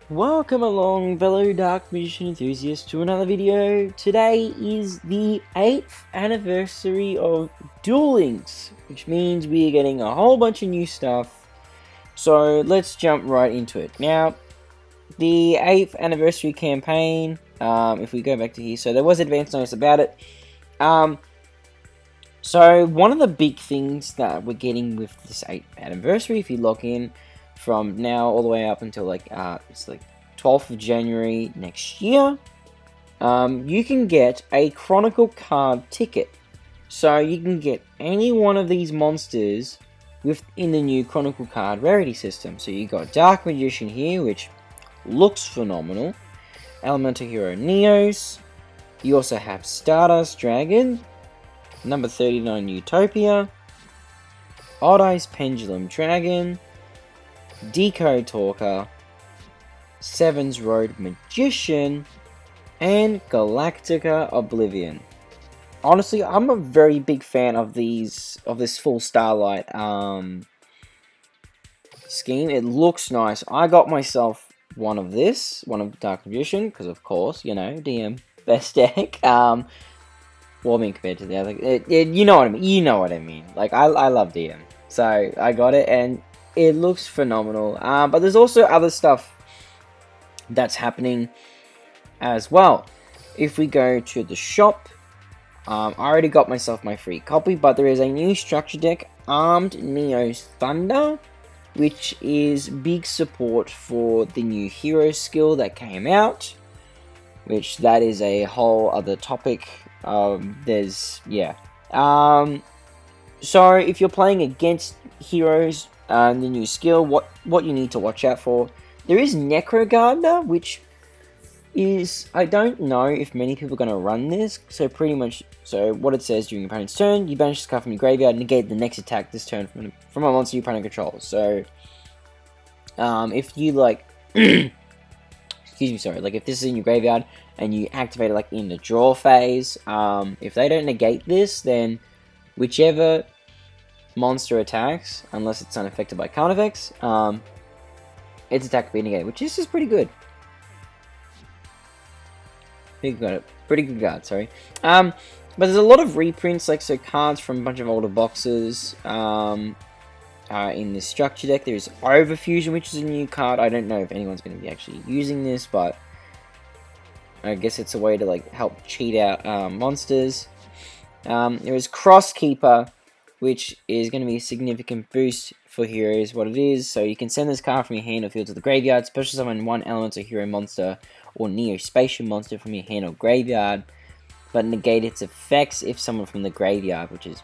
Welcome along, fellow Dark Magician enthusiasts, to another video. Today is the 8th anniversary of Duel Links, which means we are getting a whole bunch of new stuff. So let's jump right into it. Now, the 8th anniversary campaign, if we go back to here, so there was advance notice about it. So one of the big things that we're getting with this 8th anniversary, if you log in from now all the way up until it's 12th of January next year, you can get a Chronicle card ticket. So you can get any one of these monsters within the new Chronicle card rarity system. So you got Dark Magician here, which looks phenomenal. Elemental Hero Neos. You also have Stardust Dragon. Number 39 Utopia. Odd Eyes Pendulum Dragon. Decode Talker. Seven's Road Magician. And Galactica Oblivion. Honestly, I'm a very big fan of this full Starlight scheme. It looks nice. I got myself one of Dark Magician, because of course, you know, DM best deck. Well, I mean, compared to the other, you know what I mean. You know what I mean. Like, I love DM, so I got it, and it looks phenomenal. But there's also other stuff that's happening as well. If we go to the shop, I already got myself my free copy, but there is a new structure deck, Armed Neo's Thunder, which is big support for the new hero skill that came out, which that is a whole other topic. So if you're playing against heroes and the new skill, what you need to watch out for, there is Necro Gardener, which is, I don't know if many people are going to run this. So pretty much, so what it says: during your opponent's turn, you banish this card from your graveyard, negate the next attack this turn from a monster your opponent controls. So if you if this is in your graveyard and you activate it like in the draw phase, if they don't negate this, then whichever monster attacks, unless it's unaffected by counter effects, its attack will be negated, which is just pretty good. Pretty good card, sorry. But there's a lot of reprints, cards from a bunch of older boxes. In this structure deck, there's Overfusion, which is a new card. I don't know if anyone's going to be actually using this, but I guess it's a way to help cheat out monsters. There is Crosskeeper, which is going to be a significant boost for heroes. What it is, so you can send this card from your hand or field to the graveyard, special summon one elemental hero monster or neo-spatial monster from your hand or graveyard, but negate its effects if summoned from the graveyard, which is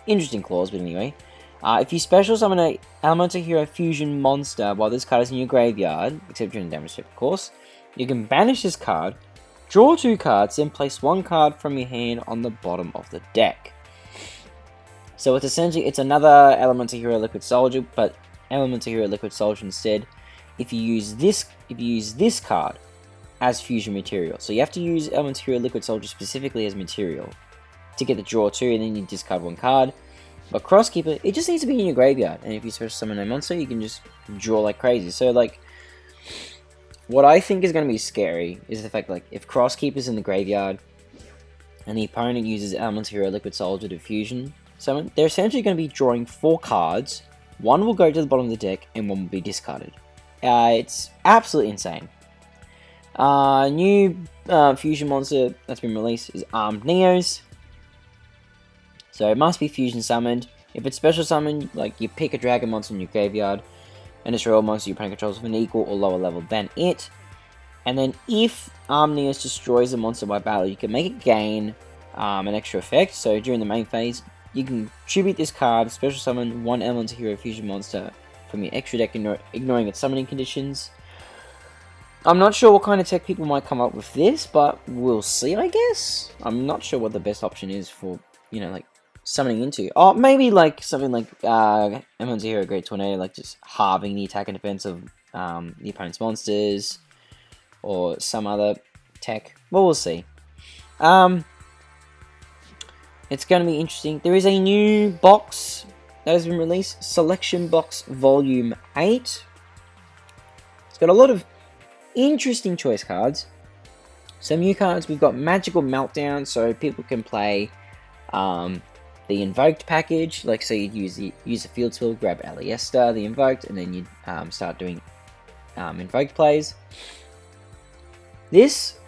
interesting clause, but anyway. If you special summon a Elemental Hero Fusion monster while this card is in your graveyard, except during damage step, of course, you can banish this card, draw 2 cards, then place 1 card from your hand on the bottom of the deck. So it's essentially, it's another Elemental Hero Liquid Soldier, but Elemental Hero Liquid Soldier instead. If you use this card as fusion material, so you have to use Elemental Hero Liquid Soldier specifically as material to get the draw 2, and then you discard 1 card. But Crosskeeper, it just needs to be in your graveyard, and if you special summon a monster, you can just draw like crazy. So, what I think is going to be scary is the fact, if Crosskeeper's in the graveyard, and the opponent uses Elemental Hero Liquid Soldier to fusion summon, they're essentially going to be drawing 4 cards. 1 will go to the bottom of the deck, and 1 will be discarded. It's absolutely insane. New fusion monster that's been released is Armed Neos. So it must be fusion summoned. If it's special summoned, you pick a dragon monster in your graveyard, and destroy all monsters your opponent controls of an equal or lower level than it. And then if Armed Neos destroys a monster by battle, you can make it gain an extra effect. So during the main phase, you can tribute this card, special summon 1 Elemental Hero Fusion monster from your extra deck, ignoring its summoning conditions. I'm not sure what kind of tech people might come up with this, but we'll see, I guess. I'm not sure what the best option is for, summoning into. Oh, maybe something like Elemental Hero Great Tornado, just halving the attack and defense of the opponent's monsters, or some other tech. Well, we'll see. It's going to be interesting. There is a new box that has been released, Selection Box Volume 8. It's got a lot of interesting choice cards. Some new cards, we've got Magical Meltdown, so people can play the Invoked package. Like, so you'd use a field spell, grab Aliesta, the Invoked, and then you'd start doing Invoked plays. This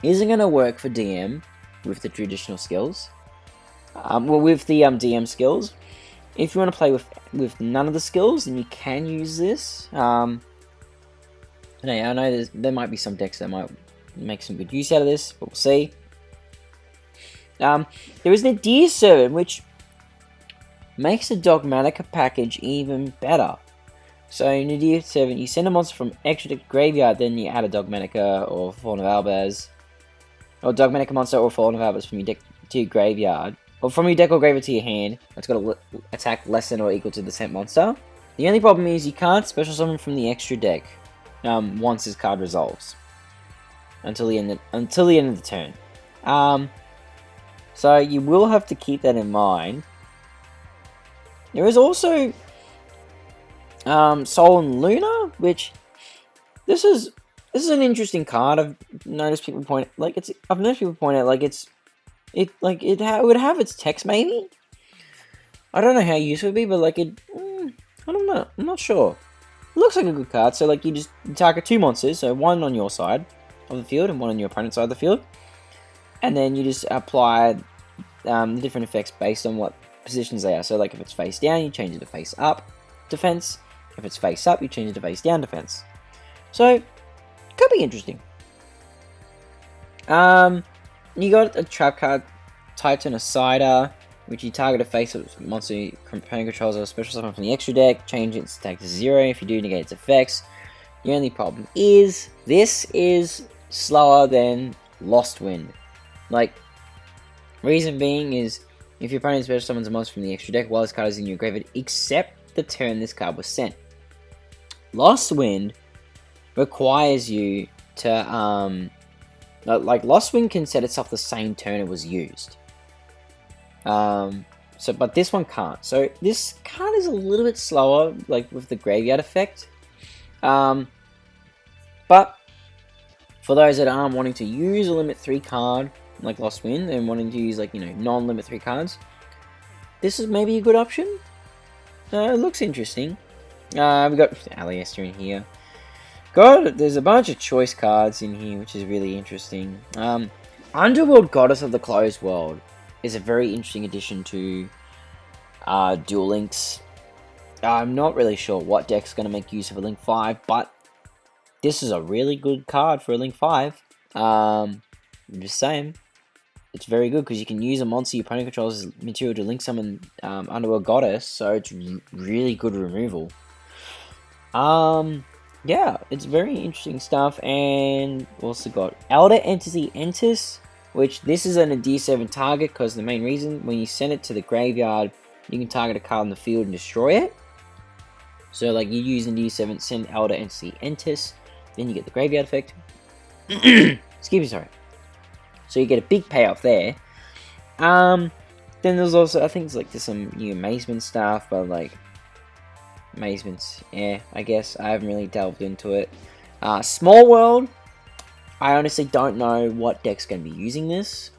isn't going to work for DM with the traditional skills. Well, with the DM skills. If you want to play with none of the skills, then you can use this. I know there might be some decks that might make some good use out of this, but we'll see. There is an Nadir Servant, which makes the Dogmatica package even better. So in Nadir Servant, you send a monster from extra deck to graveyard, then you add a Dogmatica or Fallen of Albaz, or Dogmatica monster or Fallen of Albaz from your deck to your graveyard, or from your deck or graveyard to your hand. It's got to attack less than or equal to the sent monster. The only problem is you can't special summon from the extra deck once this card resolves until the end of the turn. So you will have to keep that in mind. There is also Sol and Luna, which this is an interesting card. I've noticed people point out like it would have its text maybe. I don't know how useful it would be, but like I don't know. I'm not sure. It looks like a good card. So like you just target 2 monsters, so one on your side of the field and one on your opponent's side of the field, and then you just apply the different effects based on what positions they are. So like if it's face down, you change it to face up defense. If it's face up, you change it to face down defense. So could be interesting. You got a trap card, Titan Asider, which you target a face-up monster opponent controls or special summon from the extra deck, change its attack to 0. If you do, negate its effects. The only problem is, this is slower than Lost Wind. Like, reason being is, if your opponent special summons a monster from the extra deck while this card is in your graveyard, except the turn this card was sent. Lost Wind requires you to, like, Lost Wind can set itself the same turn it was used. But this one can't. So this card is a little bit slower, like with the graveyard effect. But for those that aren't wanting to use a limit 3 card like Lost Wind and wanting to use like non-limit 3 cards, this is maybe a good option. It looks interesting. We got Aliesta in here. There's a bunch of choice cards in here, which is really interesting. Underworld Goddess of the Closed World is a very interesting addition to Duel Links. I'm not really sure what deck's going to make use of a Link 5, but this is a really good card for a Link 5. I'm just saying. It's very good because you can use a monster your opponent controls as material to link summon Underworld Goddess, so it's really good removal. Yeah, it's very interesting stuff. And also got Elder Entity Entis, which this is an D7 target because the main reason, when you send it to the graveyard, you can target a card in the field and destroy it. So like you use an D7, send Elder Entity Entis, then you get the graveyard effect. Excuse me, sorry. So you get a big payoff there. Then there's also, I think there's some new Amazement stuff, but like Amazement's, I guess I haven't really delved into it. Small World, I honestly don't know what deck's going to be using this.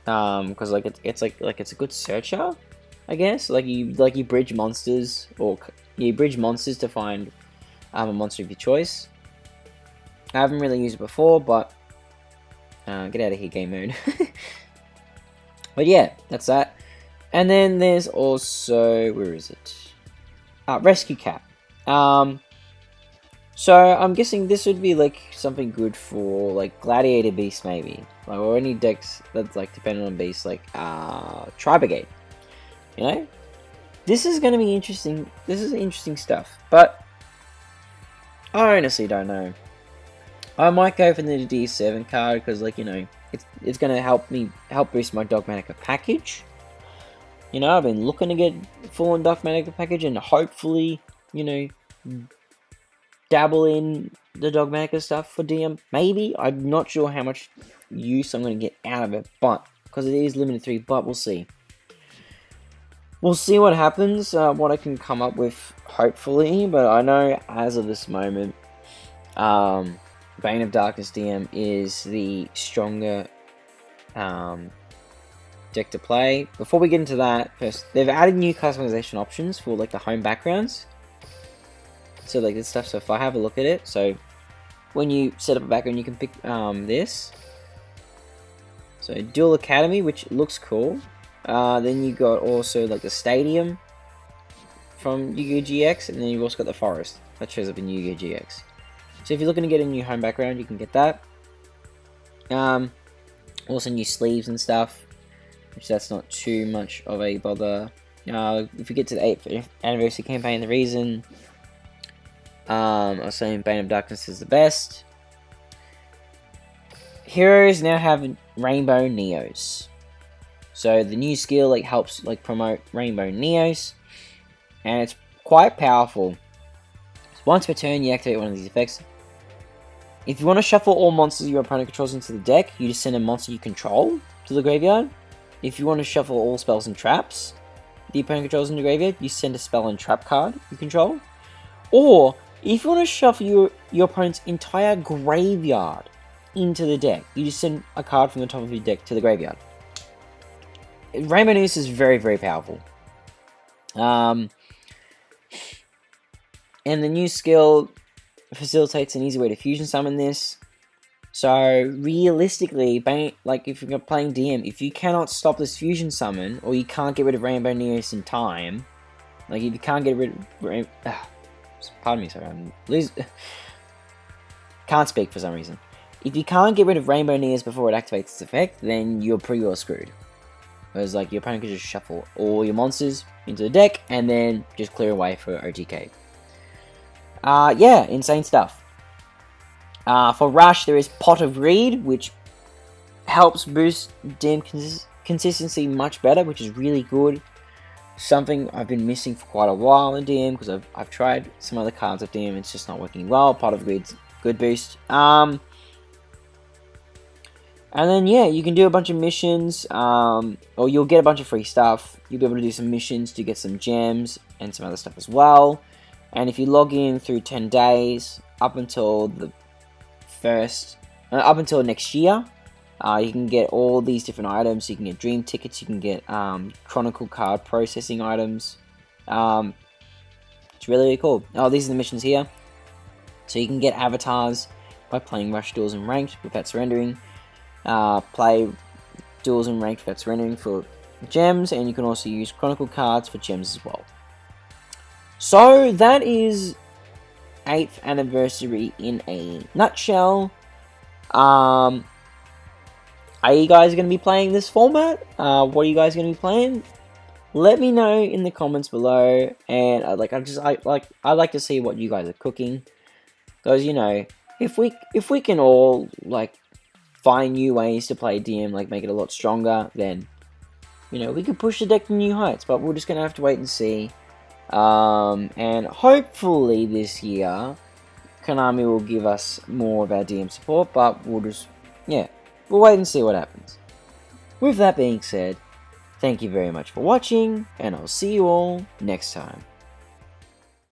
Because like it's a good searcher, I guess. Like you bridge monsters, or you bridge monsters to find a monster of your choice. I haven't really used it before, but get out of here, game mode. But yeah, that's that. And then there's also, where is it? Rescue Cat. So I'm guessing this would be like something good for like Gladiator Beast maybe, like, or any decks that's like dependent on beasts, like Tri-Brigade. This is going to be interesting. This is interesting stuff, but I honestly don't know. I might go for the D7 card because, like, it's going to help boost my Dogmatica package. I've been looking to get full on Dogmatica package and hopefully, dabble in the Dogmatica stuff for DM. Maybe. I'm not sure how much use I'm going to get out of it, but because it is limited 3, but we'll see. We'll see what happens, what I can come up with, hopefully, but I know as of this moment, Bane of Darkness DM is the stronger deck to play. Before we get into that, first, they've added new customization options for like the home backgrounds. So like this stuff, so if I have a look at it, so when you set up a background, you can pick this. So Duel Academy, which looks cool. Then you got also like the stadium from Yu-Gi-Oh! GX, and then you've also got the forest that shows up in Yu-Gi-Oh! GX. So if you're looking to get a new home background, you can get that. Also new sleeves and stuff, which that's not too much of a bother. If we get to the 8th anniversary campaign, the reason I was saying Bane of Darkness is the best. Heroes now have Rainbow Neos. So the new skill like helps like promote Rainbow Neos, and it's quite powerful. Once per turn, you activate one of these effects. If you want to shuffle all monsters your opponent controls into the deck, you just send a monster you control to the graveyard. If you want to shuffle all spells and traps the opponent controls into the graveyard, you send a spell and trap card you control. Or if you want to shuffle your opponent's entire graveyard into the deck, you just send a card from the top of your deck to the graveyard. Rainbow Neos is very, very powerful. And the new skill facilitates an easy way to fusion summon this. So realistically, like if you're playing DM, if you cannot stop this fusion summon, or you can't get rid of Rainbow Neos in time, like if you can't get rid of pardon me, sorry, can't speak for some reason. If you can't get rid of Rainbow Neos before it activates its effect, then you're pretty well screwed. Whereas like your opponent can just shuffle all your monsters into the deck and then just clear away for OTK. Yeah, insane stuff. For Rush, there is Pot of Greed, which helps boost DM consistency much better, which is really good. Something I've been missing for quite a while in DM, because I've tried some other cards of DM, it's just not working well. Pot of Greed's good boost. And then, yeah, you can do a bunch of missions, or you'll get a bunch of free stuff. You'll be able to do some missions to get some gems and some other stuff as well. And if you log in through 10 days, up until next year, you can get all these different items. You can get dream tickets, you can get chronicle card processing items. It's really, really cool. Oh, these are the missions here. So you can get avatars by playing Rush Duels and Ranked without surrendering. Play Duels and Ranked without surrendering for gems, and you can also use chronicle cards for gems as well. So that is 8th anniversary in a nutshell. Are you guys going to be playing this format? What are you guys going to be playing? Let me know in the comments below, and I'd like to see what you guys are cooking, because you know, if we can all like find new ways to play DM, like make it a lot stronger, then you know we can push the deck to new heights. But we're just gonna have to wait and see. And hopefully this year, Konami will give us more of our DM support, but we'll wait and see what happens. With that being said, thank you very much for watching, and I'll see you all next time.